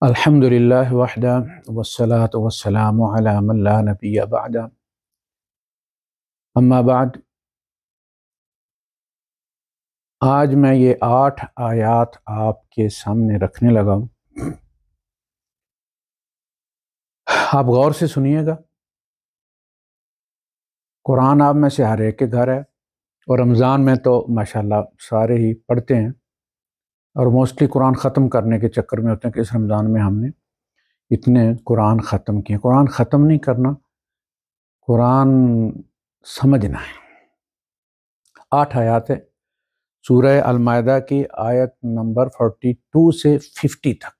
الحمد للہ وحدہ والصلاة والسلام علی من لا نبی بعد اما بعد۔ آج میں یہ 8 آیات آپ کے سامنے رکھنے لگا ہوں، آپ غور سے سنیے گا۔ قرآن آپ میں سے ہر ایک کے گھر ہے، اور رمضان میں تو ماشاءاللہ سارے ہی پڑھتے ہیں، اور موسٹلی قرآن ختم کرنے کے چکر میں ہوتے ہیں کہ اس رمضان میں ہم نے اتنے قرآن ختم کیے۔ قرآن ختم نہیں کرنا، قرآن سمجھنا ہے۔ 8 آیات ہے سورہ المائدہ کی، آیت نمبر 42 سے 50 تک۔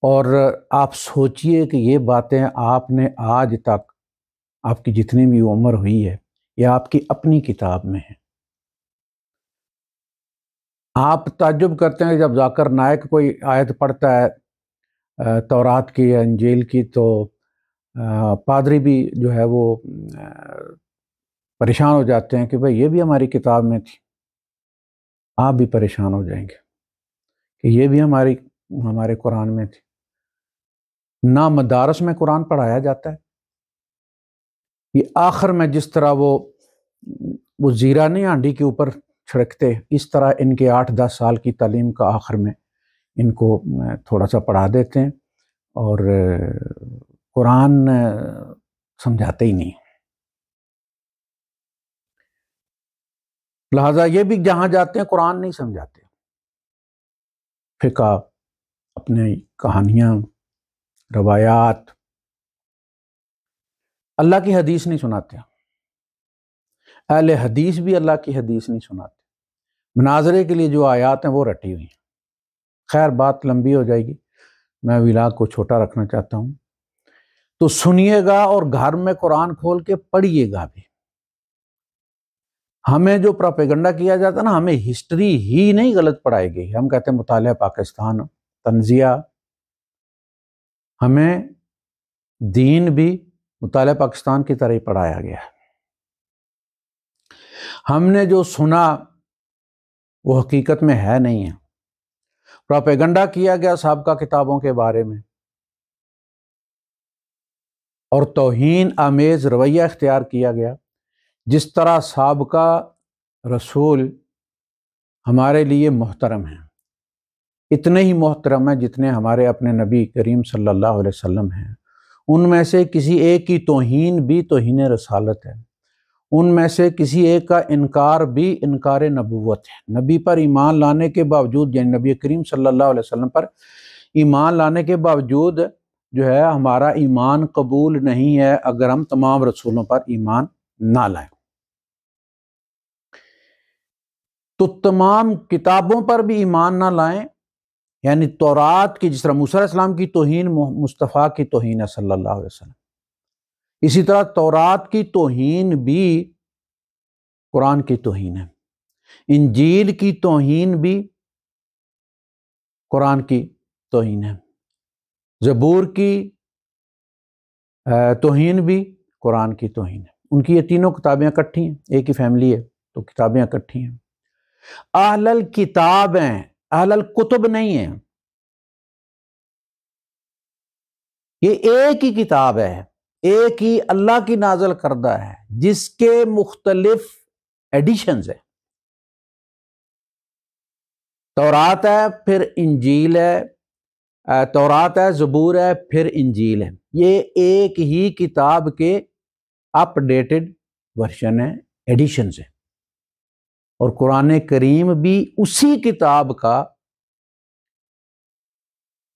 اور آپ سوچئے کہ یہ باتیں آپ نے آج تک، آپ کی جتنی بھی عمر ہوئی ہے، یہ آپ کی اپنی کتاب میں ہے۔ آپ تعجب کرتے ہیں جب ذاکر نائک کوئی آیت پڑھتا ہے تورات کی یا انجیل کی، تو پادری بھی جو ہے وہ پریشان ہو جاتے ہیں کہ بھئی یہ بھی ہماری کتاب میں تھی۔ آپ بھی پریشان ہو جائیں گے کہ یہ بھی ہمارے قرآن میں تھی۔ نہ مدارس میں قرآن پڑھایا جاتا ہے، یہ آخر میں جس طرح وہ زیرہ نہیں ہانڈی کے اوپر چھڑکتے، اس طرح ان کے 8-10 سال کی تعلیم کا آخر میں ان کو تھوڑا سا پڑھا دیتے ہیں، اور قرآن سمجھاتے ہی نہیں۔ لہٰذا یہ بھی جہاں جاتے ہیں قرآن نہیں سمجھاتے، فقہ، اپنے کہانیاں، روایات، اللہ کی حدیث نہیں سناتے۔ اہل حدیث بھی اللہ کی حدیث نہیں سناتے۔ مناظرے کے لیے جو آیات ہیں وہ رٹی ہوئی ہیں۔ خیر بات لمبی ہو جائے گی، میں ولاگ کو چھوٹا رکھنا چاہتا ہوں۔ تو سنیے گا اور گھر میں قرآن کھول کے پڑھیے گا بھی۔ ہمیں جو پروپیگنڈا کیا جاتا ہے نا، ہمیں ہسٹری ہی نہیں غلط پڑھائی گئی۔ ہم کہتے ہیں مطالعہ پاکستان، تنزیہ، ہمیں دین بھی مطالعہ پاکستان کی طرح ہی پڑھایا گیا ہے۔ ہم نے جو سنا وہ حقیقت میں ہے نہیں ہے، پروپیگنڈا کیا گیا سابقہ کتابوں کے بارے میں، اور توہین آمیز رویہ اختیار کیا گیا۔ جس طرح سابقہ رسول ہمارے لیے محترم ہیں، اتنے ہی محترم ہیں جتنے ہمارے اپنے نبی کریم صلی اللہ علیہ وسلم ہیں۔ ان میں سے کسی ایک کی توہین بھی توہین رسالت ہے، ان میں سے کسی ایک کا انکار بھی انکار نبوت ہے۔ نبی پر ایمان لانے کے باوجود، یعنی نبی کریم صلی اللہ علیہ وسلم پر ایمان لانے کے باوجود جو ہے ہمارا ایمان قبول نہیں ہے اگر ہم تمام رسولوں پر ایمان نہ لائیں۔ تو تمام کتابوں پر بھی ایمان نہ لائیں، یعنی تورات کی، جس طرح موسیٰ علیہ السلام کی توہین مصطفیٰ کی توہین ہے صلی اللہ علیہ وسلم، اسی طرح تورات کی توہین بھی قرآن کی توہین ہے، انجیل کی توہین بھی قرآن کی توہین ہے، زبور کی توہین بھی قرآن کی توہین ہے۔ ان کی یہ تینوں کتابیں اکٹھی ہیں، ایک ہی فیملی ہے تو کتابیں اکٹھی ہیں۔ اہل الکتاب ہیں، اہل الکتب نہیں ہیں۔ یہ ایک ہی کتاب ہے، ایک ہی اللہ کی نازل کردہ ہے، جس کے مختلف ایڈیشنز ہیں۔ تورات ہے، پھر انجیل ہے، تورات ہے، زبور ہے، پھر انجیل ہے۔ یہ ایک ہی کتاب کے اپ ڈیٹڈ ورژن ہیں، ایڈیشنز ہیں، اور قرآن کریم بھی اسی کتاب کا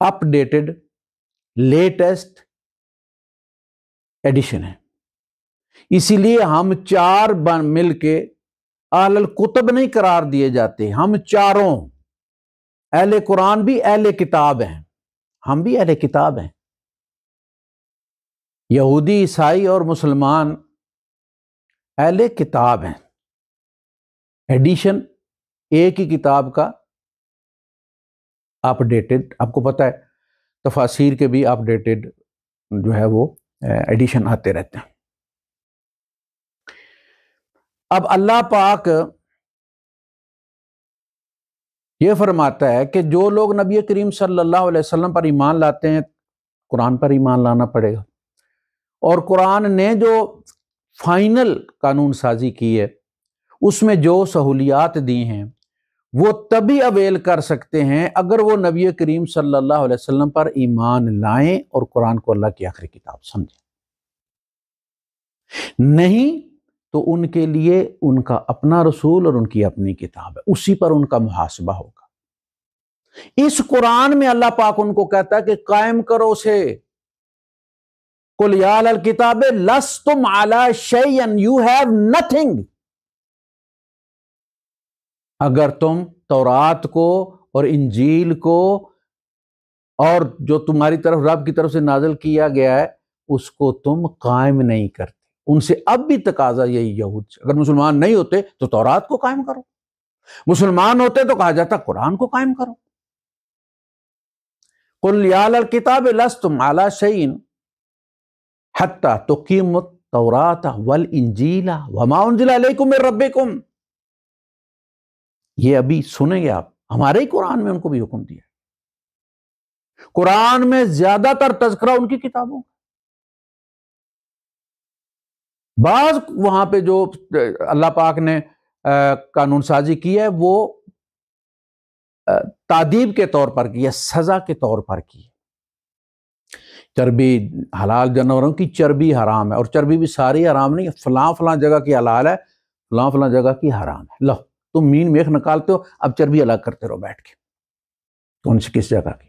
اپ ڈیٹڈ لیٹسٹ ایڈیشن ہے۔ اسی لیے ہم چار مل کے اہل الکتب نہیں قرار دیے جاتے، ہم چاروں، اہل قرآن بھی اہل کتاب ہیں، ہم بھی اہل کتاب ہیں۔ یہودی، عیسائی اور مسلمان اہل کتاب ہیں، ایڈیشن ایک ہی کتاب کا اپ ڈیٹڈ۔ آپ کو پتہ ہے تفاسیر کے بھی اپ ڈیٹڈ جو ہے وہ ایڈیشن آتے رہتے ہیں۔ اب اللہ پاک یہ فرماتا ہے کہ جو لوگ نبی کریم صلی اللہ علیہ وسلم پر ایمان لاتے ہیں، قرآن پر ایمان لانا پڑے گا، اور قرآن نے جو فائنل قانون سازی کی ہے اس میں جو سہولیات دی ہیں وہ تبھی اویل کر سکتے ہیں اگر وہ نبی کریم صلی اللہ علیہ وسلم پر ایمان لائیں اور قرآن کو اللہ کی آخری کتاب سمجھیں۔ نہیں تو ان کے لیے ان کا اپنا رسول اور ان کی اپنی کتاب ہے، اسی پر ان کا محاسبہ ہوگا۔ اس قرآن میں اللہ پاک ان کو کہتا ہے کہ قائم کرو اسے، قُلْ يَا أَهْلَ الْكِتَابِ لَسْتُمْ عَلَىٰ شَيْءٍ you have nothing۔ اگر تم تورات کو اور انجیل کو اور جو تمہاری طرف رب کی طرف سے نازل کیا گیا ہے اس کو تم قائم نہیں کرتے، ان سے اب بھی تقاضا یہی یہود سے، اگر مسلمان نہیں ہوتے تو تورات کو قائم کرو، مسلمان ہوتے تو کہا جاتا قرآن کو قائم کرو۔ قُلْ يَا أَهْلَ الْكِتَابِ لَسْتُمْ عَلَىٰ شَيْءٍ حَتَّىٰ تُقِيمُوا التَّوْرَاةَ وَالْإِنجِيلَ وَمَا أُنزِلَ إِلَيْكُم مِّن رَّبِّكُم۔ یہ ابھی سنیں گے آپ، ہمارے ہی قرآن میں ان کو بھی حکم دیا۔ قرآن میں زیادہ تر تذکرہ ان کی کتابوں، بعض وہاں پہ جو اللہ پاک نے قانون سازی کی ہے وہ تعدیب کے طور پر کی ہے، سزا کے طور پر کی ہے۔ چربی، حلال جانوروں کی چربی حرام ہے، اور چربی بھی ساری حرام نہیں، فلاں فلاں جگہ کی حلال ہے، فلاں فلاں جگہ کی حرام ہے۔ لو تم مین میخ نکالتے ہو، اب چربی الگ کرتے رہو بیٹھ کے، کون سی کس جگہ کی۔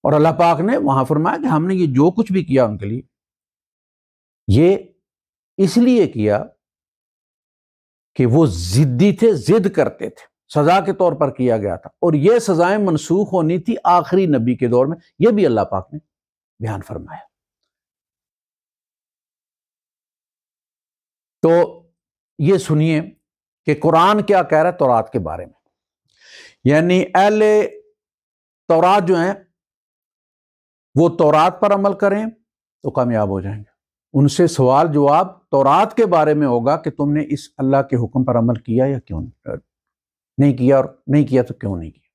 اور اللہ پاک نے وہاں فرمایا کہ ہم نے یہ جو کچھ بھی کیا ان کے لیے، یہ اس لیے کیا کہ وہ ضدی تھے، ضد کرتے تھے، سزا کے طور پر کیا گیا تھا، اور یہ سزائیں منسوخ ہونی تھی آخری نبی کے دور میں، یہ بھی اللہ پاک نے بیان فرمایا۔ تو یہ سنیے کہ قرآن کیا کہہ رہا ہے تورات کے بارے میں، یعنی اہل تورات جو ہیں وہ تورات پر عمل کریں تو کامیاب ہو جائیں گے۔ ان سے سوال جواب تورات کے بارے میں ہوگا کہ تم نے اس اللہ کے حکم پر عمل کیا یا کیوں نہیں کیا، اور نہیں کیا تو کیوں نہیں کیا۔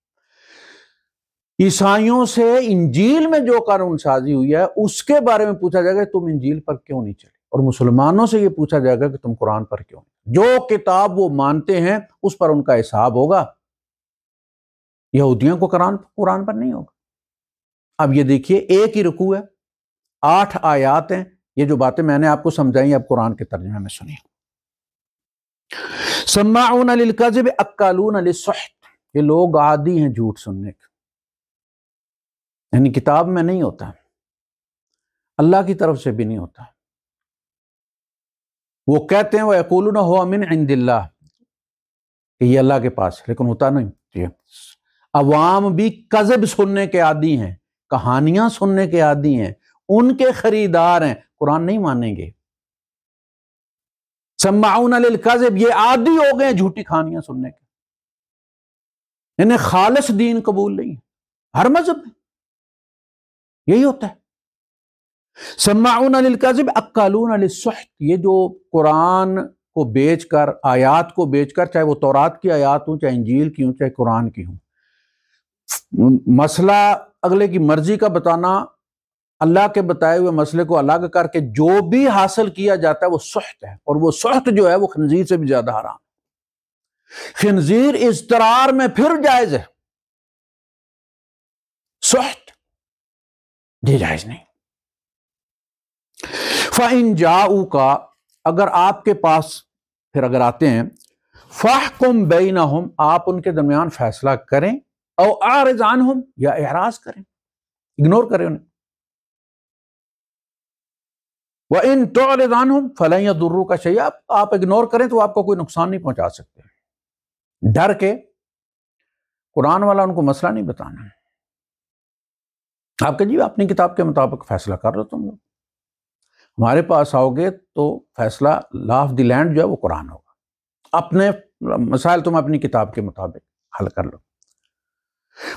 عیسائیوں سے انجیل میں جو قانون سازی ہوئی ہے اس کے بارے میں پوچھا جائے گا کہ تم انجیل پر کیوں نہیں چلے، اور مسلمانوں سے یہ پوچھا جائے گا کہ تم قرآن پر کیوں نہیں۔ جو کتاب وہ مانتے ہیں اس پر ان کا حساب ہوگا، یہودیوں کو قرآن پر نہیں ہوگا۔ اب یہ دیکھیے ایک ہی رکوع ہے، 8 آیات ہیں، یہ جو باتیں میں نے آپ کو سمجھائی اب قرآن کے ترجمے میں سنیے۔ سماعون للکذب اکالون للسحت، یہ لوگ عادی ہیں جھوٹ سننے کے، یعنی کتاب میں نہیں ہوتا، اللہ کی طرف سے بھی نہیں ہوتا۔ وہ کہتے ہیں وَيَقُولُونَ هُوَ مِنْ عِنْدِ اللَّهِ، کہ یہ اللہ کے پاس، لیکن ہوتا نہیں۔ عوام بھی کذب سننے کے عادی ہیں، کہانیاں سننے کے عادی ہیں، ان کے خریدار ہیں، قرآن نہیں مانیں گے۔ سماعون للکذب، یہ عادی ہو گئے ہیں جھوٹی کہانیاں سننے کے، انہیں خالص دین قبول نہیں، ہر مذہب میں یہی ہوتا ہے۔ سماعون للکذب اکالون للسحت، یہ جو قرآن کو بیچ کر، آیات کو بیچ کر، چاہے وہ تورات کی آیات ہوں، چاہے انجیل کی ہوں، چاہے قرآن کی ہوں، مسئلہ اگلے کی مرضی کا بتانا، اللہ کے بتائے ہوئے مسئلے کو الگ کر کے جو بھی حاصل کیا جاتا ہے وہ سحت ہے، اور وہ سحت جو ہے وہ خنزیر سے بھی زیادہ حرام۔ خنزیر اضطرار میں پھر جائز ہے، سحت یہ جائز نہیں۔ فَإِن جَاءُوكَ، اگر آپ کے پاس پھر اگر آتے ہیں، فَاحْكُم بَيْنَهُمْ، آپ ان کے درمیان فیصلہ کریں، او اعرض عنہم، یا اعراض کریں، اگنور کریں انہیں۔ وَإِن تُعْرِضْ عَنْهُمْ فَلَن يَضُرُّوكَ شَيْئًا، آپ اگنور کریں تو آپ کو کوئی نقصان نہیں پہنچا سکتے۔ ڈر کے قرآن والا ان کو مسئلہ نہیں بتانا، آپ کہ جی اپنی کتاب کے مطابق فیصلہ کر لو، تم لوگ ہمارے پاس آؤ گے تو فیصلہ لا آف دی لینڈ جو ہے وہ قرآن ہوگا، اپنے مسائل تم اپنی کتاب کے مطابق حل کر لو۔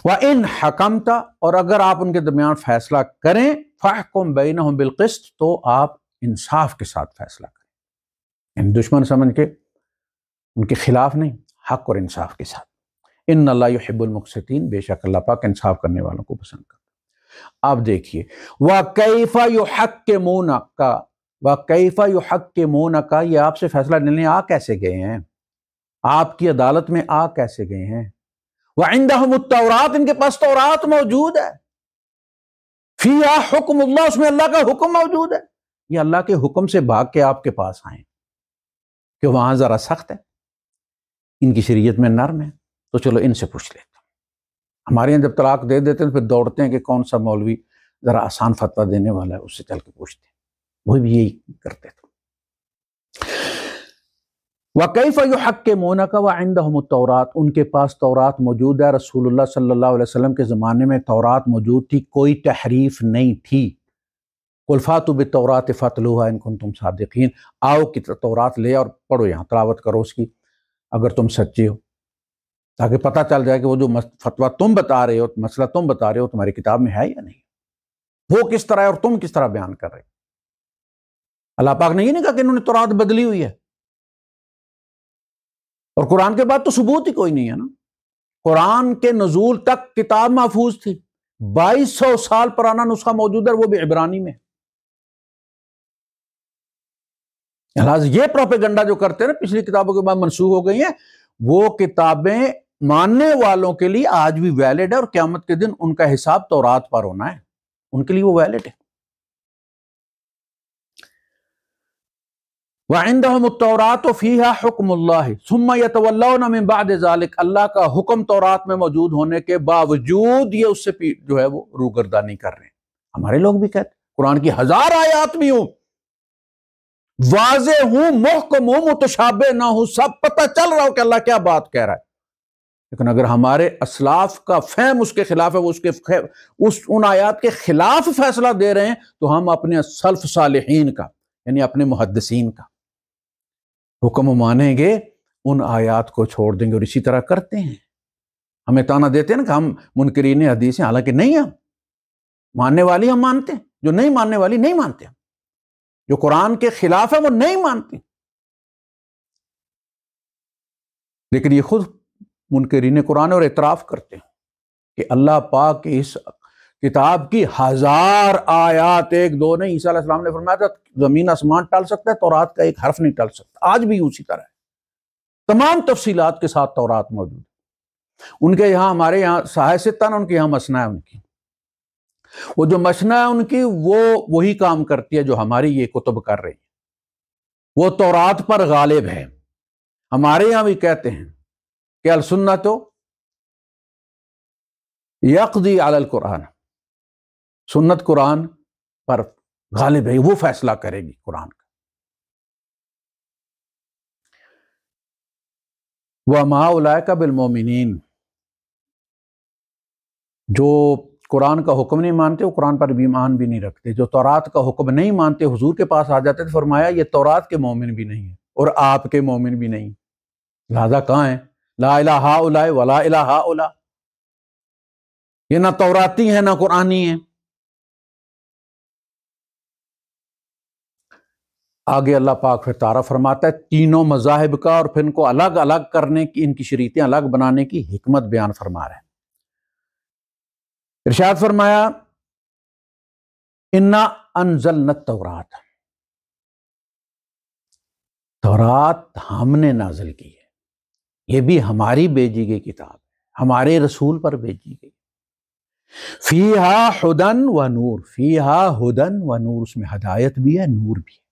وَإِنْ حَكَمْتَ، اور اگر آپ ان کے درمیان فیصلہ کریں، فَاحْكُم بَيْنَهُمْ بِالْقِسْطِ، تو آپ انصاف کے ساتھ فیصلہ کریں، یعنی دشمن سمجھ کے ان کے خلاف نہیں، حق اور انصاف کے ساتھ۔ ان اللہ یحب المقسطین، بے شک اللہ پاک انصاف کرنے والوں کو پسند کرتا ہے۔ آپ دیکھیے وَكَيْفَ يُحَكِّمُونَكَ، وَكَيْفَ يُحَكِّمُونَكَ، یہ آپ سے فیصلہ لینے آ کیسے گئے ہیں، آپ کی عدالت میں آ کیسے گئے ہیں؟ وَعِنْدَهُمُ التَّوْرَاتُ، ان کے پاس تورات موجود ہے، فِيهَا حُکم اللہ، اس میں اللہ کا حکم موجود ہے۔ یہ اللہ کے حکم سے بھاگ کے آپ کے پاس آئیں کہ وہاں ذرا سخت ہے، ان کی شریعت میں نرم ہے، تو چلو ان سے پوچھ لیتے ہیں۔ ہمارے یہاں جب طلاق دے دیتے ہیں پھر دوڑتے ہیں کہ کون سا مولوی ذرا آسان فتویٰ دینے والا ہے، اس سے چل کے پوچھتے ہیں، وہ بھی یہی کرتے تھے۔ وَكَيْفَ يُحَكِّمُونَكَ وَعِنْدَهُمُ التَّوْرَاتُ، ان کے پاس تورات موجود ہے، رسول اللہ صلی اللہ علیہ وسلم کے زمانے میں تورات موجود تھی، کوئی تحریف نہیں تھی۔ قُلْ فَأْتُوا بِالتَّوْرَاةِ فَاتْلُوهَا إِن كُنتُمْ صَادِقِينَ، آؤ کہ تورات لے اور پڑھو، یہاں تلاوت کرو اس کی اگر تم سچے ہو، تاکہ پتہ چل جائے کہ وہ جو فتویٰ تم بتا رہے ہو، مسئلہ تم بتا رہے ہو، تمہاری کتاب میں ہے یا نہیں، وہ کس طرح ہے اور تم کس طرح بیان کر رہے ہو۔ اللہ پاک نے یہ نہیں کہا کہ انہوں نے تورات بدلی ہوئی ہے، اور قرآن کے بعد تو ثبوت ہی کوئی نہیں ہے نا۔ قرآن کے نزول تک کتاب محفوظ تھی، 2200 سال پرانا نسخہ موجود ہے، وہ بھی عبرانی میں۔ لہٰذا یہ پروپیگنڈا جو کرتے ہیں نا پچھلی کتابوں کے بعد منسوخ ہو گئی ہیں، وہ کتابیں ماننے والوں کے لیے آج بھی ویلڈ ہے، اور قیامت کے دن ان کا حساب تورات پر ہونا ہے، ان کے لیے وہ ویلڈ ہے۔ وَعِنْدَهُمُ التَّوْرَاةُ فِيهَا حُكْمُ اللَّهِ ثُمَّ يَتَوَلَّوْنَ مِن بَعْدِ ذَلِكَ، اللہ کا حکم تورات میں موجود ہونے کے باوجود یہ اس سے جو ہے وہ روگردانی کر رہے ہیں۔ ہمارے لوگ بھی کہتے ہیں قرآن کی 1000 آیات بھی ہوں، واضح ہوں، محکم ہوں، متشابہ نہ ہوں، سب پتہ چل رہا ہو کہ اللہ کیا بات کہہ رہا ہے، لیکن اگر ہمارے اسلاف کا فہم اس کے خلاف ہے، وہ ان آیات کے خلاف فیصلہ دے رہے ہیں، تو ہم اپنے سلف صالحین کا یعنی اپنے محدثین کا حکم مانیں گے، ان آیات کو چھوڑ دیں گے، اور اسی طرح کرتے ہیں۔ ہمیں تانا دیتے ہیں نا کہ ہم منکرین حدیث ہیں، حالانکہ نہیں، ہم ماننے والی ہم مانتے ہیں، جو نہیں ماننے والی نہیں مانتے، ہم جو قرآن کے خلاف ہے وہ نہیں مانتے، لیکن یہ خود منکرین قرآن اور اعتراف کرتے ہیں کہ اللہ پاک کی اس کتاب کی 1000 آیات، ایک دو نہیں، عیسیٰ علیہ السلام نے فرمایا تھا زمین آسمان ٹل سکتا ہے، تورات کا ایک حرف نہیں ٹل سکتا، آج بھی اسی طرح ہے، تمام تفصیلات کے ساتھ تورات موجود ہے۔ ان کے یہاں، ہمارے یہاں صحاح ستہ، ان کے یہاں مسنہ ہے، ان کی وہ جو مسنہ ہے ان کی، وہ وہی کام کرتی ہے جو ہماری یہ کتب کر رہی ہے، وہ تورات پر غالب ہے۔ ہمارے یہاں بھی کہتے ہیں کہ السنت یقضی علی القرآن، سنت قرآن پر غالب ہے، وہ فیصلہ کرے گی قرآن کا۔ وَمَا أُولَئِكَ بِالْمُؤْمِنِينَ، جو قرآن کا حکم نہیں مانتے وہ قرآن پر بھی ایمان بھی نہیں رکھتے، جو تورات کا حکم نہیں مانتے حضور کے پاس آ جاتے تھے، فرمایا یہ تورات کے مومن بھی نہیں ہیں اور آپ کے مومن بھی نہیں، لہذا کہاں ہیں؟ لا الہ ہؤلاء ولا الہ ہؤلاء، یہ نہ توراتی ہیں نہ قرآنی ہیں۔ آگے اللہ پاک پھر تعارف فرماتا ہے تینوں مذاہب کا، اور پھر ان کو الگ الگ کرنے کی، ان کی شریعتیں الگ بنانے کی حکمت بیان فرما رہے ہیں۔ ارشاد فرمایا انا انزلنا التوراۃ، تورات ہم نے نازل کی ہے، یہ بھی ہماری بھیجی گئی کتاب ہے، ہمارے رسول پر بھیجی گئی۔ فیہا ہدی و نور، فیہا ہدی و نور، اس میں ہدایت بھی ہے، نور بھی ہے۔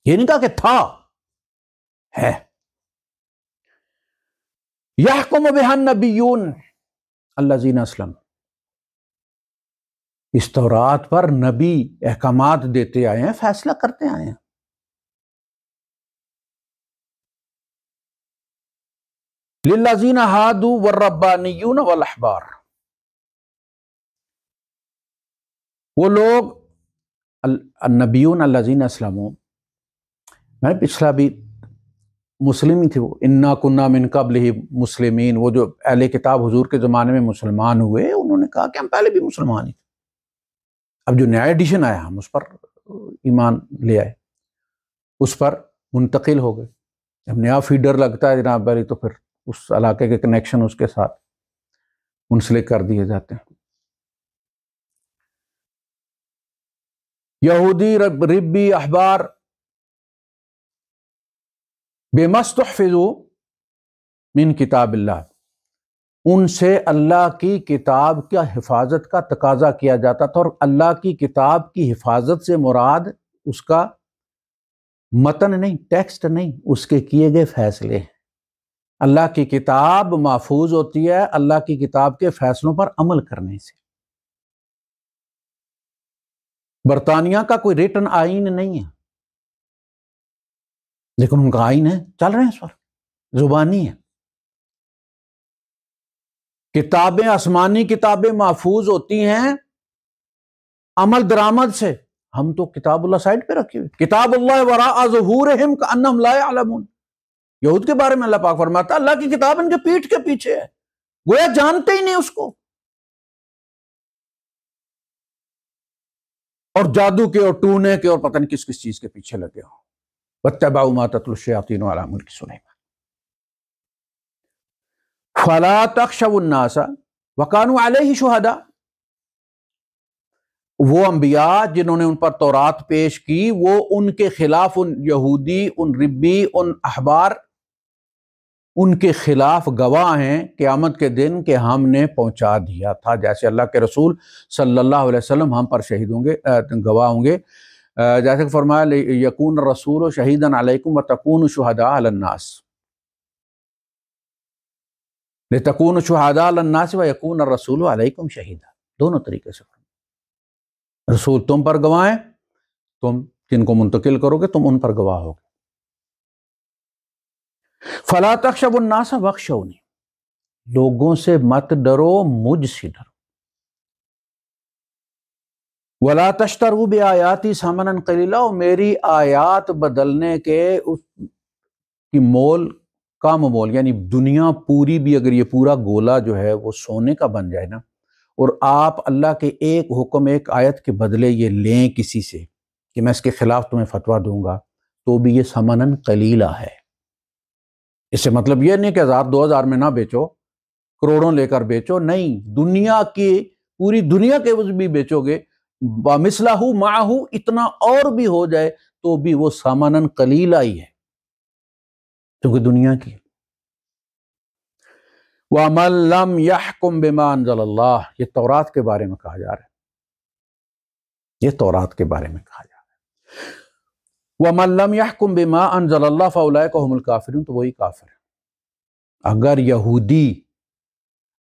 یہ نہیں کہا کہ تھا، ہے۔ یحکم بہا النبیون الذین اسلموا، اس تورات پر نبی احکامات دیتے آئے ہیں، فیصلہ کرتے آئے ہیں۔ للذین ہادوا والربانیون والاحبار، وہ لوگ النبیون الذین اسلموا، میں پچھلا بھی مسلم ہی تھے، وہ انا کنا من قبلہ مسلمین، وہ جو اہل کتاب حضور کے زمانے میں مسلمان ہوئے، انہوں نے کہا کہ ہم پہلے بھی مسلمان ہی تھے، اب جو نیا ایڈیشن آیا ہم اس پر ایمان لے آئے، اس پر منتقل ہو گئے۔ جب نیا فیڈر لگتا ہے جناب پہلے تو پھر اس علاقے کے کنیکشن اس کے ساتھ منسلک کر دیے جاتے ہیں۔ یہودی ربی احبار بما استحفظوا من کتاب اللہ، ان سے اللہ کی کتاب کا حفاظت کا تقاضا کیا جاتا تھا، اور اللہ کی کتاب کی حفاظت سے مراد اس کا متن نہیں، ٹیکسٹ نہیں، اس کے کیے گئے فیصلے ہیں۔ اللہ کی کتاب محفوظ ہوتی ہے اللہ کی کتاب کے فیصلوں پر عمل کرنے سے۔ برطانیہ کا کوئی ریٹن آئین نہیں ہے، لیکن ان کا آئین ہے، چل رہے ہیں اس پر، زبانی ہے۔ کتابیں، آسمانی کتابیں محفوظ ہوتی ہیں عمل درآمد سے۔ ہم تو کتاب اللہ سائڈ پہ رکھی ہوئی، کتاب اللہ وراء ظہورہم کأنہم لا یعلمون۔ یہود کے بارے میں اللہ پاک فرماتا ہے اللہ کی کتاب ان کے پیٹھ کے پیچھے ہے، گویا جانتے ہی نہیں اس کو، اور جادو کے اور ٹونے کے اور پتہ نہیں کس کس چیز کے پیچھے لگے ہو۔ واتبعوا ما تتلو الشیاطین علی ملک سلیمان فلا تخشوا الناس وکانوا علیہ شہداء۔ وہ انبیاء جنہوں نے ان پر تورات پیش کی، وہ ان کے خلاف، ان یہودی، ان ربی، ان احبار، ان کے خلاف گواہ ہیں قیامت کے دن کہ ہم نے پہنچا دیا تھا، جیسے اللہ کے رسول صلی اللہ علیہ وسلم ہم پر شہید ہوں گے، گواہ ہوں گے، جیسے کہ فرمایا یکون الرسول شہیدا علیکم وتکونوا شہداء علی الناس، لتکونوا شہداء علی الناس ویکون الرسول علیکم شہیدا۔ دونوں طریقے سے رسول تم پر گواہ ہیں، تم جن کو منتقل کرو گے تم ان پر گواہ ہوگے۔ فلا تخشوا الناس واخشونی، لوگوں سے مت ڈرو، مجھ سے ڈرو۔ ولا تشتروا بآیاتی ثمنا قلیلا، اور میری آیات بدلنے کے اس کی مول کم مول، یعنی دنیا پوری بھی اگر یہ پورا گولا جو ہے وہ سونے کا بن جائے نا، اور آپ اللہ کے ایک حکم، ایک آیت کے بدلے یہ لیں کسی سے کہ میں اس کے خلاف تمہیں فتویٰ دوں گا، تو بھی یہ ثمناً قلیلہ ہے۔ اس سے مطلب یہ نہیں کہ 1000 2000 میں نہ بیچو، کروڑوں لے کر بیچو، نہیں، دنیا کی پوری دنیا کے عوض بھی بیچو گے، وَمِثْلَهُ مَعَهُ، اتنا اور بھی ہو جائے تو بھی وہ ثمناً قلیلہ ہی ہے، کیونکہ دنیا کی۔ وَمَن لَّمْ يَحْكُم بِمَا أَنزَلَ اللَّهُ، یہ تورات کے بارے میں کہا جا رہا ہے، یہ تورات کے بارے میں کہا جا رہا ہے۔ وَمَن لَّمْ يَحْكُم بِمَا أَنزَلَ اللَّهُ فَأُولَٰئِكَ هُمُ الْكَافِرُونَ، تو وہی کافر ہے۔ اگر یہودی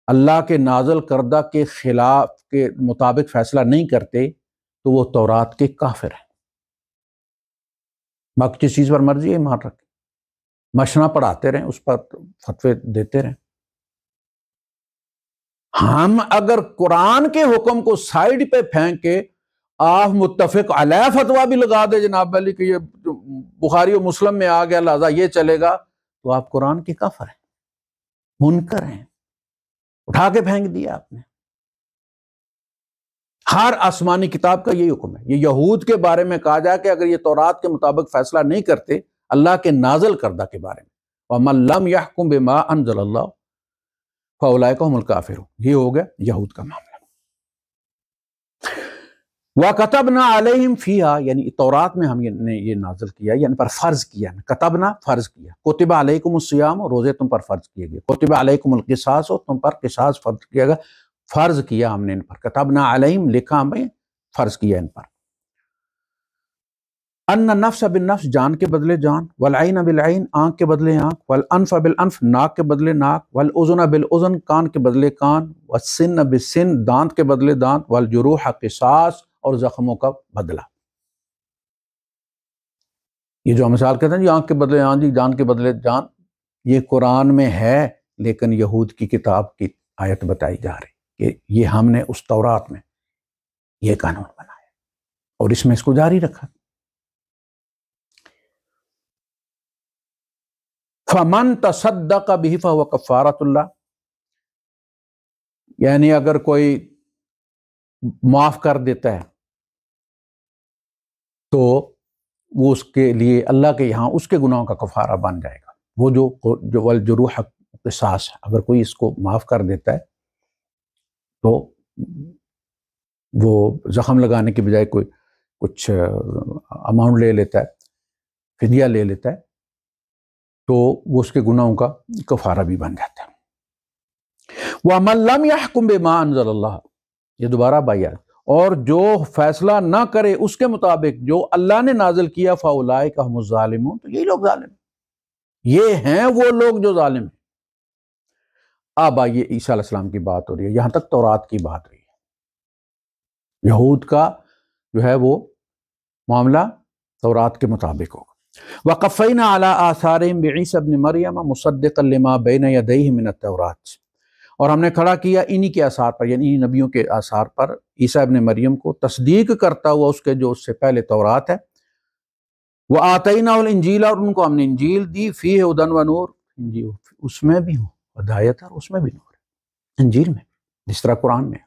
اللہ کے نازل کردہ کے خلاف کے مطابق فیصلہ نہیں کرتے تو وہ تورات کے کافر ہیں۔ باقی جس چیز پر مرضی ہے ایمان رکھیں، مشنہ پڑھاتے رہیں، اس پر فتوے دیتے رہیں۔ ہم اگر قرآن کے حکم کو سائیڈ پہ پھینک کے آپ متفق علیہ فتویٰ بھی لگا دے جناب علی کہ یہ بخاری و مسلم میں آ گیا لہذا یہ چلے گا، تو آپ قرآن کے کافر ہیں، منکر ہیں، اٹھا کے پھینک دیا آپ نے۔ ہر آسمانی کتاب کا یہی حکم ہے۔ یہ یہود کے بارے میں کہا جائے کہ اگر یہ تورات کے مطابق فیصلہ نہیں کرتے اللہ کے نازل کردہ کے بارے میں، وَمَن لَّمْ يَحْكُم بِمَا أَنزَلَ اللَّهُ فَأُولَٰئِكَ هُمُ الْكَافِرُونَ، یہ ہو گیا یہود کا معاملہ۔ وَكَتَبْنَا عَلَيْهِمْ فِيهَا، یعنی تورات میں ہم نے یہ نازل کیا، یعنی پر فرض کیا، کتبنا فرض کیا، کتب علیکم الصیام، روزے تم پر فرض کیے گئے، کتب علیکم القصاص، تم پر قصاص فرض کیا گیا، فرض کیا ہم نے ان پر، کتبنا علیہم، لکھا ہمیں، فرض کیا ان پر، ان النفس بالنفس، جان کے بدلے جان، والعین بالعین، آنکھ کے بدلے آنکھ، والانف بالانف، ناک کے بدلے ناک، والاذن بالاذن، کان کے بدلے کان، والسن بالسن، دانت کے بدلے دانت، والجروح قصاص، اور زخموں کا بدلہ۔ یہ جو مثال کہتے ہیں جی آنکھ کے بدلے آنکھ، جی جان کے بدلے جان، یہ قرآن میں ہے، لیکن یہود کی کتاب کی آیت بتائی جا رہی کہ یہ ہم نے اس تورات میں یہ قانون بنایا اور اس میں اس کو جاری رکھا۔ فَمَن تَصَدَّقَ بِهِ فَهُوَ كَفَّارَةٌ اللَّهِ، یعنی اگر کوئی معاف کر دیتا ہے تو وہ اس کے لیے اللہ کے یہاں اس کے گناہوں کا کفارہ بن جائے گا۔ وہ جو والجروح قصاص ہے، اگر کوئی اس کو معاف کر دیتا ہے تو وہ زخم لگانے کی بجائے کوئی کچھ اماؤنٹ لے لیتا ہے، فدیہ لے لیتا ہے، تو وہ اس کے گناہوں کا کفارہ بھی بن جاتا ہے۔ وَمَن لَّمْ يَحْكُم بِمَا أَنزَلَ اللَّهُ، یہ دوبارہ بایات، اور جو فیصلہ نہ کرے اس کے مطابق جو اللہ نے نازل کیا، فَأُولَٰئِکَ هُمُ الظَّالِمُونَ، تو یہی لوگ ظالم ہیں، یہ ہیں وہ لوگ جو ظالم ہیں۔ اب آئیے عیسیٰ علیہ السلام کی بات ہو رہی ہے، یہاں تک تورات کی بات ہوئی ہے، یہود کا جو ہے وہ معاملہ تورات کے مطابق ہوگا۔ وَقَفَّيْنَا عَلَىٰ آثَارِهِمْ بِعِيسَىٰ ابْنِ مَرْيَمَ مُصَدِّقًا لِمَا بَيْنَ يَدَيْهِ مِنَ التَّوْرَاةِ، اور ہم نے کھڑا کیا انہی کے آثار پر، یعنی انہی نبیوں کے آثار پر، عیسیٰ ابن مریم کو تصدیق کرتا ہوا اس کے جو اس سے پہلے تورات ہے۔ وَآتَيْنَاهُ الْإِنجِيلَ، اور ان کو ہم نے انجیل دی، فِيهِ هُدًى وَنُورٌ، انجیل اس میں بھی ہدایت ہے اور اس میں بھی نور ہے، انجیل میں جس طرح قرآن میں۔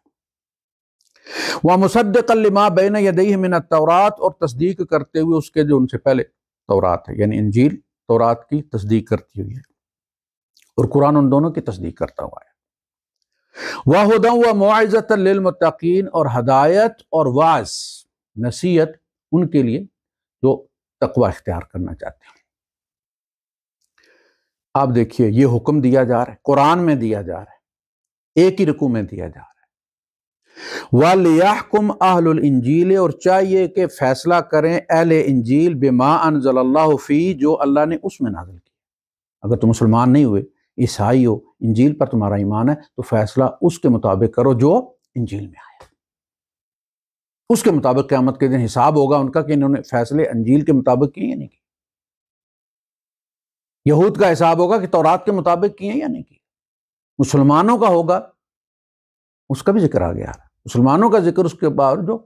وَمُصَدِّقًا لِمَا بَيْنَ يَدَيْهِ مِنَ التَّوْرَاةِ، اور تصدیق کرتے ہوئے اس کے جو ان سے پہلے تورات ہے، یعنی انجیل تورات کی تصدیق کرتی ہوئی ہے اور قرآن ان دونوں کی تصدیق کرتا ہوا ہے۔ وَهُدًى وَمَوْعِظَةً لِّلْمُتَّقِينَ، اور ہدایت اور وعظ نصیحت ان کے لیے جو تقوی اختیار کرنا چاہتے ہیں۔ آپ دیکھیے یہ حکم دیا جا رہا ہے، قرآن میں دیا جا رہا ہے، ایک ہی رکوع میں دیا جا رہا ہے۔ وَلْيَحْكُمْ أَهْلُ الْإِنجِيلِ، اور چاہیے کہ فیصلہ کریں اہل انجیل بِمَا أَنزَلَ اللَّهُ فِيهِ، جو اللہ نے اس میں نازل کیا۔ اگر تم مسلمان نہیں ہوئے، عیسائی ہو، انجیل پر تمہارا ایمان ہے، تو فیصلہ اس کے مطابق کرو جو انجیل میں آیا، اس کے مطابق قیامت کے دن حساب ہوگا ان کا کہ انہوں نے فیصلے انجیل کے مطابق کیے یا نہیں کیے۔ یہود کا حساب ہوگا کہ تورات کے مطابق کیے یا نہیں کیے، مسلمانوں کا ہوگا، اس کا بھی ذکر آ گیا، مسلمانوں کا ذکر اس کے بعد جو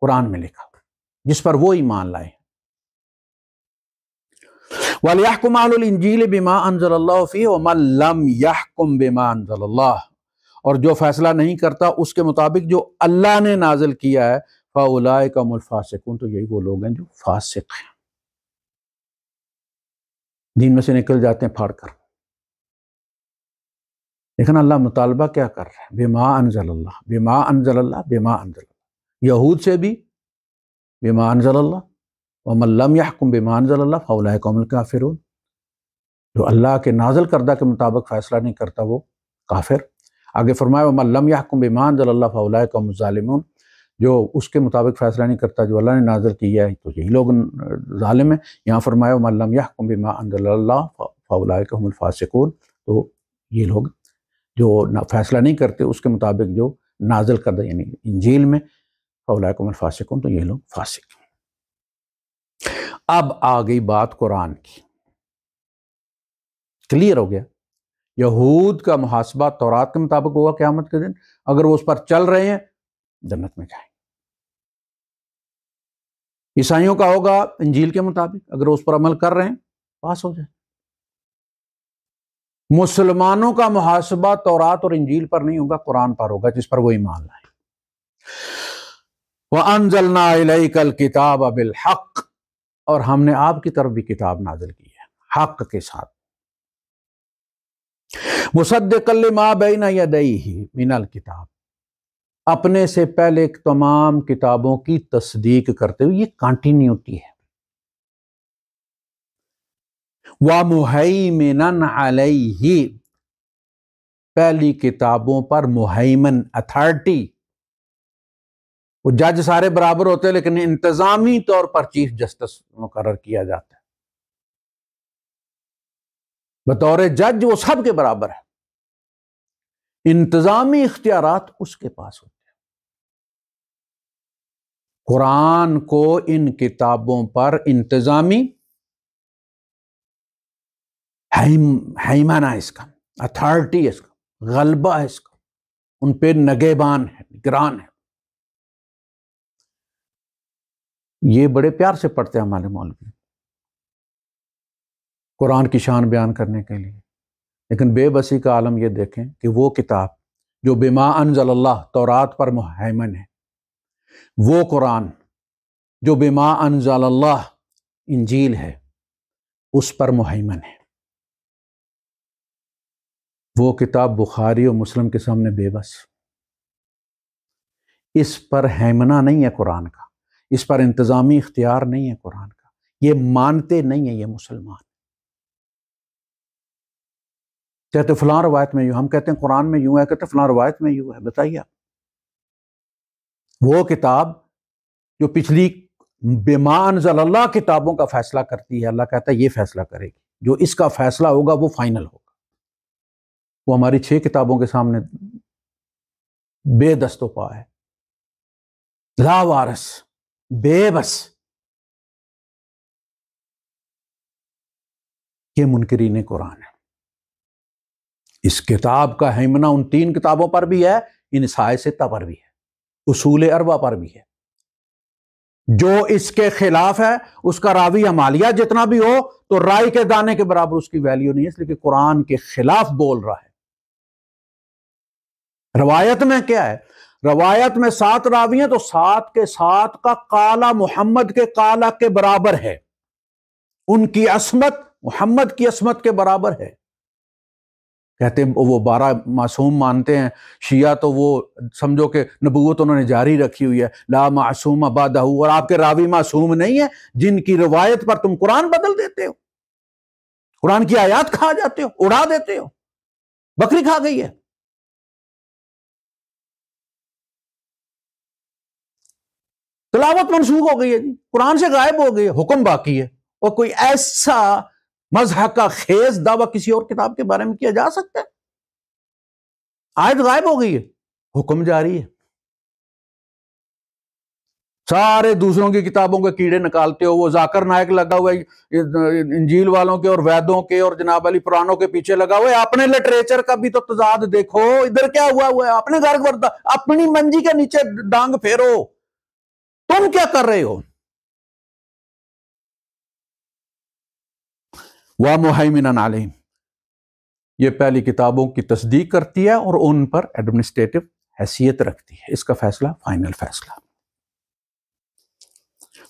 قرآن میں لکھا جس پر وہ ایمان لائے۔ وَلْيَحْكُمْ أَهْلُ الْإِنجِيلِ بِمَا أَنزَلَ اللَّهُ فِيهِ وَمَن لَّمْ يَحْكُم بِمَا أَنزَلَ اللَّهُ، اور جو فیصلہ نہیں کرتا اس کے مطابق جو اللہ نے نازل کیا ہے، فَأُولَٰئِکَ هُمُ الْفَاسِقُونَ، تو یہی وہ لوگ ہیں جو فاسق ہیں، دین میں سے نکل جاتے ہیں پھاڑ کر۔ لیکن اللہ مطالبہ کیا کر رہا ہے؟ بِمَا أَنزَلَ اللَّهُ، بِمَا أَنزَلَ اللَّهُ، بِمَا أَنزَلَ اللَّهُ، یہود سے بھی بِمَا أَنزَلَ اللَّهُ، وَمَن لَّمْ يَحْكُم بِمَا أَنزَلَ اللَّهُ فَأُولَٰئِکَ هُمُ الْكَافِرُونَ، جو اللہ کے نازل کردہ کے مطابق فیصلہ نہیں کرتا وہ کافر۔ آگے فرمایا وَمَن لَّم يَحْكُم بِمَا أَنزَلَ اللَّهُ فَأُولَٰئِکَ هُمُ الظَّالِمُونَ، جو اس کے مطابق فیصلہ نہیں کرتا جو اللہ نے نازل کیا ہے تو یہی لوگ ظالم ہیں۔ یہاں فرمایا وَمَن لَّم يَحْكُم بِمَا أَنزَلَ اللَّهُ فَأُولَٰئِکَ هُمُ الْفَاسِقُونَ، تو یہ لوگ جو فیصلہ نہیں کرتے اس کے مطابق جو نازل کردہ یعنی انجیل میں، فَأُولَٰئِکَ هُمُ الْفَاسِقُونَ، تو یہ لوگ فاسق ہیں۔ اب آ گئی بات قرآن کی، کلیئر ہو گیا، یہود کا محاسبہ تورات کے مطابق ہوگا قیامت کے دن، اگر وہ اس پر چل رہے ہیں جنت میں جائیں۔ عیسائیوں کا ہوگا انجیل کے مطابق، اگر وہ اس پر عمل کر رہے ہیں پاس ہو جائیں۔ مسلمانوں کا محاسبہ تورات اور انجیل پر نہیں ہوگا، قرآن پر ہوگا جس پر وہ ایمان لائیں۔ وَأَنزَلْنَا إِلَيْكَ الْكِتَابَ بِالْحَقِّ، اور ہم نے آپ کی طرف بھی کتاب نازل کی ہے حق کے ساتھ۔ مُصَدِّقًا لِمَا بَيْنَ يَدَيْهِ مِنَ الْكِتَابِ، اپنے سے پہلے تمام کتابوں کی تصدیق کرتے ہوئے، یہ کانٹینیوٹی ہے۔ وَمُهَيْمِنًا عَلَيْهِ، پہلی کتابوں پر مہیمن، اتھارٹی، وہ جج سارے برابر ہوتے ہیں لیکن انتظامی طور پر چیف جسٹس مقرر کیا جاتا ہے، بطور جج وہ سب کے برابر ہے، انتظامی اختیارات اس کے پاس ہوتے ہیں۔ قرآن کو ان کتابوں پر انتظامی ہیمانہ ہے، اس کا اتھارٹی ہے، اس کا غلبہ ہے، اس کا ان پہ نگہبان ہے، نگران ہے۔ یہ بڑے پیار سے پڑھتے ہیں ہمارے مولوی قرآن کی شان بیان کرنے کے لیے، لیکن بے بسی کا عالم یہ دیکھیں کہ وہ کتاب جو بما انزل اللہ تورات پر مہیمن ہے، وہ قرآن جو بما انزل اللہ انجیل ہے اس پر مہیمن ہے۔ وہ کتاب بخاری اور مسلم کے سامنے بے بس، اس پر ہیمنہ نہیں ہے قرآن کا، اس پر انتظامی اختیار نہیں ہے قرآن کا، یہ مانتے نہیں ہیں یہ مسلمان۔ کہتے فلاں روایت میں یوں، ہم کہتے ہیں قرآن میں یوں ہے، کہتے فلاں روایت میں یوں ہے۔ بتائیے آپ، وہ کتاب جو پچھلی بما انزل اللہ کتابوں کا فیصلہ کرتی ہے، اللہ کہتا ہے یہ فیصلہ کرے گی، جو اس کا فیصلہ ہوگا وہ فائنل ہوگا۔ وہ ہماری 6 کتابوں کے سامنے بے دست و پا ہے، لا وارث، بے بس۔ یہ منکرین قرآن ہے۔ اس کتاب کا ہیمنہ ان 3 کتابوں پر بھی ہے، ان سائے ستہ پر بھی ہے، اصول اربع پر بھی ہے۔ جو اس کے خلاف ہے اس کا راوی ہمالیہ جتنا بھی ہو تو رائی کے دانے کے برابر اس کی ویلیو نہیں ہے، اس لیے کہ قرآن کے خلاف بول رہا ہے۔ روایت میں کیا ہے؟ روایت میں 7 راوی ہیں تو 7 کے 7 کا قالا محمد کے قالا کے برابر ہے، ان کی عصمت محمد کی عصمت کے برابر ہے۔ کہتے ہیں وہ 12 معصوم مانتے ہیں شیعہ، تو وہ سمجھو کہ نبوت انہوں نے جاری رکھی ہوئی ہے، لا معصوم بعدہ، اور آپ کے راوی معصوم نہیں ہیں جن کی روایت پر تم قرآن بدل دیتے ہو، قرآن کی آیات کھا جاتے ہو، اڑا دیتے ہو، بکری کھا گئی ہے۔ تلاوت منسوخ ہو گئی ہے جی، قرآن سے غائب ہو گئی ہے، حکم باقی ہے۔ اور کوئی ایسا مذہب کا خیز دعویٰ کسی اور کتاب کے بارے میں کیا جا سکتا ہے؟ آیت غائب ہو گئی ہے، حکم جاری ہے۔ سارے دوسروں کی کتابوں کے کیڑے نکالتے ہو، وہ ذاکر نائک لگا ہوا ہے انجیل والوں کے اور ویدوں کے اور جناب علی پرانوں کے پیچھے لگا ہوا ہے۔ اپنے لٹریچر کا بھی تو تضاد دیکھو، ادھر کیا ہوا ہے، اپنے گھر وردا اپنی منجی کے نیچے ڈانگ پھیرو، تم کیا کر رہے ہو؟ وَمُهَيْمِنًا عَلَيْهِمْ، یہ پہلی کتابوں کی تصدیق کرتی ہے اور ان پر ایڈمنسٹریٹو حیثیت رکھتی ہے، اس کا فیصلہ فائنل فیصلہ۔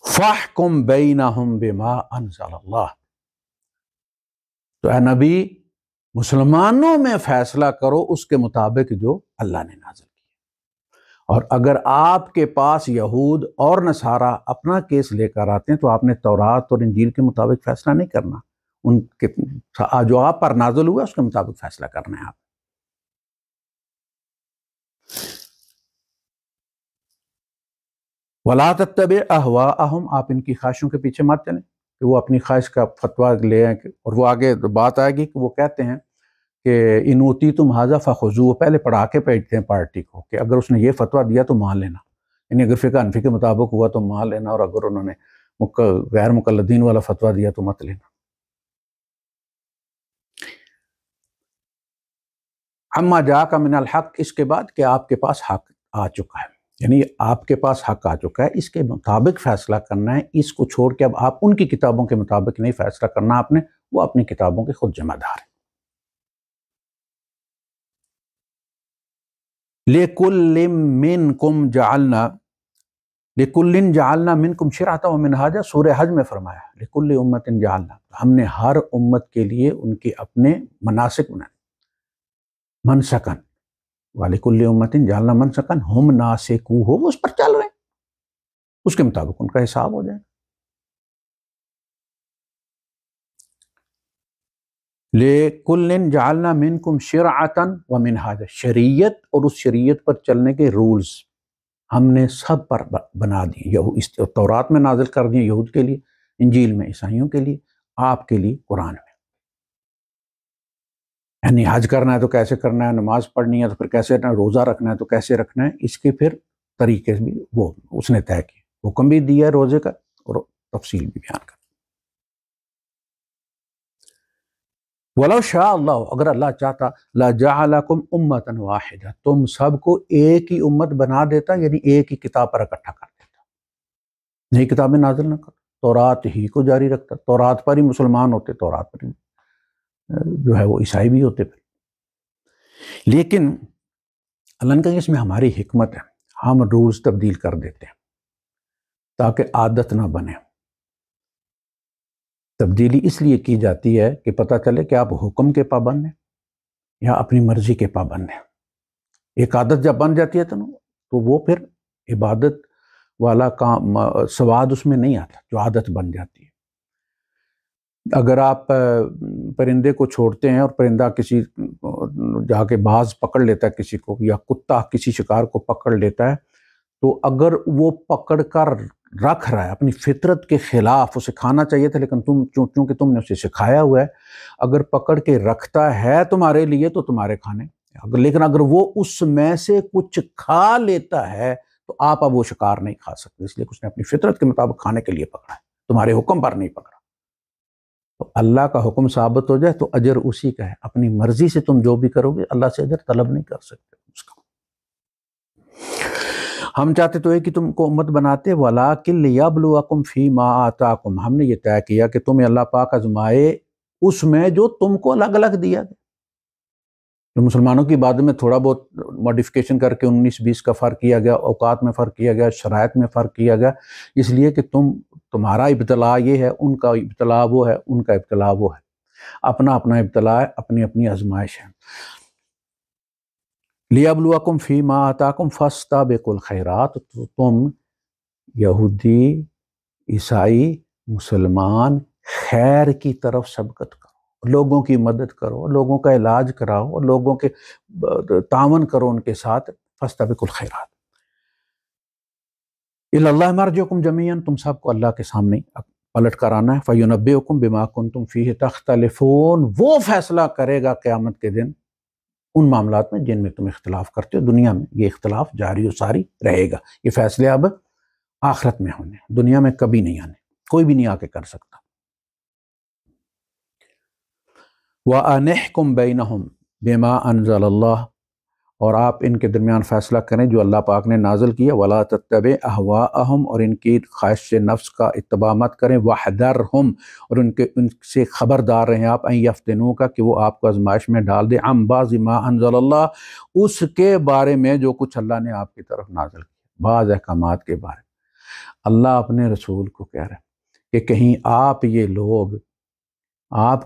فَاحْكُمْ بَيْنَهُمْ بِمَا أَنزَلَ اللَّهُ، تو اے نبی مسلمانوں میں فیصلہ کرو اس کے مطابق جو اللہ نے نازل کیا۔ اور اگر آپ کے پاس یہود اور نصارہ اپنا کیس لے کر آتے ہیں تو آپ نے تورات اور انجیل کے مطابق فیصلہ نہیں کرنا، ان کے جو آپ پر نازل ہوا اس کے مطابق فیصلہ کرنا ہے آپ۔ وَلَا تَتَّبِعْ أَهْوَاءَهُمْ، آپ ان کی خواہشوں کے پیچھے مت چلیں کہ وہ اپنی خواہش کا فتویٰ لے آئیں، اور وہ آگے بات آئے گی کہ وہ کہتے ہیں کہ اِنْ أُوتِیتُمْ هَٰذَا فَخُذُوهُ، پہلے پڑھا کے بیٹھتے ہیں پارٹی کو کہ اگر اس نے یہ فتویٰ دیا تو مان لینا، یعنی اگر فقہ حنفی کے مطابق ہوا تو مان لینا، اور اگر انہوں نے غیر مقلدین والا فتویٰ دیا تو مت لینا۔ اما جاءک من الحق، اس کے بعد کہ آپ کے پاس حق آ چکا ہے، یعنی آپ کے پاس حق آ چکا ہے، اس کے مطابق فیصلہ کرنا ہے، اس کو چھوڑ کے اب آپ ان کی کتابوں کے مطابق نہیں فیصلہ کرنا آپ نے، وہ اپنی کتابوں کے خود ذمہ دار ہیں۔ لِكُلٍّ مِّنْكُمْ جَعَلْنَا، لِكُلٍّ جَعَلْنَا مِنْكُمْ شِرْعَةً وَمِنْهَاجًا، سورہ حج میں فرمایا لِكُلِّ أُمَّةٍ جَعَلْنَا، ہم نے ہر امت کے لیے ان کے اپنے مناسک بنائے، منسکن، وَلِكُلِّ أُمَّةٍ جَعَلْنَا مَنْسَكًا هُمْ نَاسِكُوهُ، وہ اس پر چل رہے ہیں، اس کے مطابق ان کا حساب ہو جائے۔ لِكُلٍّ جَعَلْنَا مِنْكُمْ شِرْعَةً وَمِنْهَاجًا، شریعت اور اس شریعت پر چلنے کے رولز ہم نے سب پر بنا دیے، اس تورات میں نازل کر دیے یہود کے لیے، انجیل میں عیسائیوں کے لیے، آپ کے لیے قرآن میں۔ یعنی حج کرنا ہے تو کیسے کرنا ہے، نماز پڑھنی ہے تو پھر کیسے رکھنا ہے، روزہ رکھنا ہے تو کیسے رکھنا ہے، اس کے پھر طریقے بھی وہ اس نے طے کیے، حکم بھی دیا ہے روزے کا اور تفصیل بھی بیان کر۔ وَلَوْ شَاءَ اللَّهُ، اگر اللہ چاہتا، لَجَعَلَكُمْ أُمَّةً وَاحِدَةً، تم سب کو ایک ہی امت بنا دیتا، یعنی ایک ہی کتاب پر اکٹھا کر دیتا، نئی کتابیں نازل نہ کرتا، تورات ہی کو جاری رکھتا، تورات پر ہی مسلمان ہوتے، تورات پر ہی جو ہے وہ عیسائی بھی ہوتے پھر۔ لیکن اللہ نے کہا اس میں ہماری حکمت ہے، ہم رولز تبدیل کر دیتے ہیں تاکہ عادت نہ بنے۔ تبدیلی اس لیے کی جاتی ہے کہ پتہ چلے کہ آپ حکم کے پابند ہیں، یا اپنی مرضی کے پابند ہیں۔ ایک عادت جب بن جاتی ہے تو وہ پھر عبادت والا کام سواد اس میں نہیں آتا، جو عادت بن جاتی ہے۔ اگر آپ پرندے کو چھوڑتے ہیں اور پرندہ کسی جا کے باز پکڑ لیتا ہے کسی کو، یا کتا کسی شکار کو پکڑ لیتا ہے، تو اگر وہ پکڑ کر رکھ رہا ہے اپنی فطرت کے خلاف، اسے کھانا چاہیے تھا لیکن چونکہ تم نے اسے سکھایا ہوا ہے، اگر پکڑ کے رکھتا ہے تمہارے لیے تو تمہارے کھانے، لیکن اگر وہ اس میں سے کچھ کھا لیتا ہے تو آپ اب وہ شکار نہیں کھا سکتے، اس لیے کہ اس نے اپنی فطرت کے مطابق کھانے کے لیے پکڑا ہے، تمہارے حکم پر نہیں پکڑا۔ تو اللہ کا حکم ثابت ہو جائے تو اجر اسی کا ہے، اپنی مرضی سے تم جو بھی کرو گے اللہ سے اجر طلب نہیں کر سکتے اس کا۔ ہم چاہتے تو ہے کہ تم کو امت بناتے، وَلَٰكِن لِيَبْلُوَكُمْ فِي مَا آتَاكُمْ، ہم نے یہ طے کیا کہ تمہیں اللہ پاک آزمائے اس میں جو تم کو الگ الگ دیا گیا۔ جو مسلمانوں کی عبادت میں تھوڑا بہت ماڈیفکیشن کر کے 19-20 کا فرق کیا گیا، اوقات میں فرق کیا گیا، شرائط میں فرق کیا گیا، اس لیے کہ تمہارا ابتلاء یہ ہے، ان کا ابتلاء وہ ہے، ان کا ابتلاء وہ ہے، اپنا اپنا ابتلاء ہے، اپنی اپنی آزمائش ہے۔ لِيَبْلُوَكُمْ فِي مَا آتَاكُمْ فَاسْتَبِقُوا الْخَيْرَاتِ، تو تم یہودی، عیسائی، مسلمان خیر کی طرف سبقت کرو، لوگوں کی مدد کرو، لوگوں کا علاج کراؤ، لوگوں کے تعاون کرو ان کے ساتھ، فَاسْتَبِقُوا الْخَيْرَاتِ إِلَى اللَّهِ مَرْجِعُكُمْ جَمِيعًا، تم سب کو اللہ کے سامنے پلٹ کر آنا ہے، فَيُنَبِّئُكُمْ بِمَا كُنْتُمْ فِيهِ تَخْتَلِفُونَ، وہ فیصلہ کرے گا قیامت کے دن ان معاملات میں جن میں تم اختلاف کرتے ہو۔ دنیا میں یہ اختلاف جاری و ساری رہے گا، یہ فیصلے اب آخرت میں ہونے، دنیا میں کبھی نہیں آنے، کوئی بھی نہیں آ کے کر سکتا۔ وَأَنِحْكُمْ بَيْنَهُمْ بِمَا أَنزَلَ اللَّهُ، اور آپ ان کے درمیان فیصلہ کریں جو اللہ پاک نے نازل کیا، وَلَا تَتَّبِعْ أَهْوَاءَهُمْ، اور ان کی خواہش نفس کا اتباع مت کریں، وَاحْذَرْهُمْ، اور ان سے خبردار رہیں آپ، أَن يَفْتِنُوكَ، کہ وہ آپ کو آزمائش میں ڈال دیں، عَن بَعْضِ مَا أَنزَلَ اللَّهُ، اس کے بارے میں جو کچھ اللہ نے آپ کی طرف نازل کیا، بعض احکامات کے بارے میں۔ اللہ اپنے رسول کو کہہ رہے ہیں کہ کہیں آپ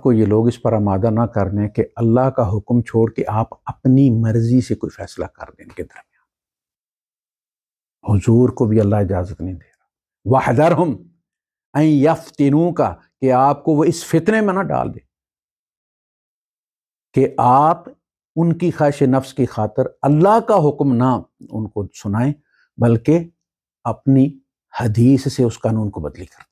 کو یہ لوگ اس پر آمادہ نہ کرنے کہ اللہ کا حکم چھوڑ کے آپ اپنی مرضی سے کوئی فیصلہ کر دیں ان کے درمیان۔ حضور کو بھی اللہ اجازت نہیں دے رہا، وَاحْذَرْهُمْ أَن يَفْتِنُوكَ، کہ آپ کو وہ اس فتنے میں نہ ڈال دے کہ آپ ان کی خواہش نفس کی خاطر اللہ کا حکم نہ ان کو سنائیں، بلکہ اپنی حدیث سے اس قانون کو بدلی کر دیں۔